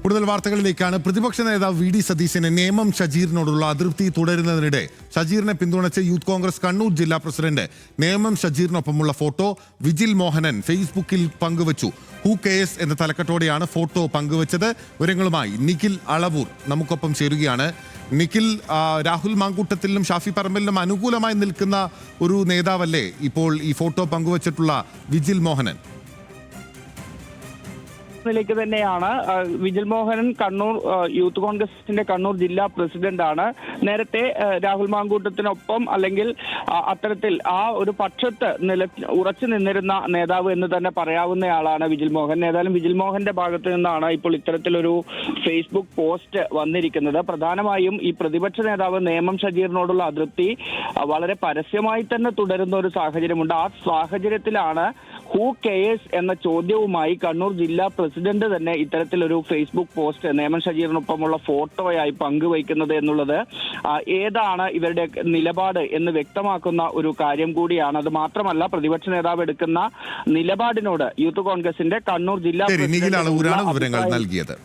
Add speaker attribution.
Speaker 1: കൂടുതൽ വാർത്തകളിലേക്കാണ്. പ്രതിപക്ഷ നേതാവ് വി ഡി സതീശന് നേമം ഷജീറിനോടുള്ള അതൃപ്തി തുടരുന്നതിനിടെ ഷജീറിനെ പിന്തുണച്ച് യൂത്ത് കോൺഗ്രസ് കണ്ണൂർ ജില്ലാ പ്രസിഡന്റ് നേമം ഷജീറിനൊപ്പമുള്ള ഫോട്ടോ വിജിൽ മോഹനൻ ഫേസ്ബുക്കിൽ പങ്കുവച്ചു. ഹു കെയേഴ്സ് എന്ന തലക്കെട്ടോടെയാണ് ഫോട്ടോ പങ്കുവച്ചത്. വിവരങ്ങളുമായി നിഖിൽ അളവൂർ നമുക്കൊപ്പം ചേരുകയാണ്. നിഖിൽ, രാഹുൽ മാങ്കൂട്ടത്തിലും ഷാഫി പറമ്പലിനും അനുകൂലമായി നിൽക്കുന്ന ഒരു നേതാവല്ലേ ഇപ്പോൾ ഈ ഫോട്ടോ പങ്കുവച്ചിട്ടുള്ള വിജിൽ മോഹനൻ?
Speaker 2: ിലേക്ക് തന്നെയാണ് വിജിൽ മോഹനൻ. കണ്ണൂർ യൂത്ത് കോൺഗ്രസിന്റെ കണ്ണൂർ ജില്ലാ പ്രസിഡന്റാണ്. നേരത്തെ രാഹുൽ മാങ്കൂട്ടത്തിനൊപ്പം അല്ലെങ്കിൽ അത്തരത്തിൽ ആ ഒരു പക്ഷത്ത് ഉറച്ചു നിന്നിരുന്ന നേതാവ് എന്ന് തന്നെ പറയാവുന്നയാളാണ് വിജിൽ മോഹൻ. ഏതായാലും വിജിൽ മോഹന്റെ ഭാഗത്ത് നിന്നാണ് ഇപ്പോൾ ഇത്തരത്തിലൊരു ഫേസ്ബുക്ക് പോസ്റ്റ് വന്നിരിക്കുന്നത്. പ്രധാനമായും ഈ പ്രതിപക്ഷ നേതാവ് നേമം ഷജീറിനോടുള്ള അതൃപ്തി വളരെ പരസ്യമായി തന്നെ തുടരുന്ന ഒരു സാഹചര്യമുണ്ട്. ആ സാഹചര്യത്തിലാണ് ഹു കെയേഴ്സ് എന്ന ചോദ്യവുമായി കണ്ണൂർ ജില്ലാ പ്രസിഡന്റ് തന്നെ ഇത്തരത്തിലൊരു ഫേസ്ബുക്ക് പോസ്റ്റ് നേമം ഷജീറിനൊപ്പമുള്ള ഫോട്ടോയായി പങ്കുവയ്ക്കുന്നത് എന്നുള്ളത് ഏതാണ് ഇവരുടെ നിലപാട് എന്ന് വ്യക്തമാക്കുന്ന ഒരു കാര്യം കൂടിയാണ്. അത് മാത്രമല്ല, പ്രതിപക്ഷ നേതാവ് എടുക്കുന്ന നിലപാടിനോട് യൂത്ത് കോൺഗ്രസിന്റെ കണ്ണൂർ ജില്ലാ
Speaker 1: വിവരങ്ങൾ നൽകിയത്.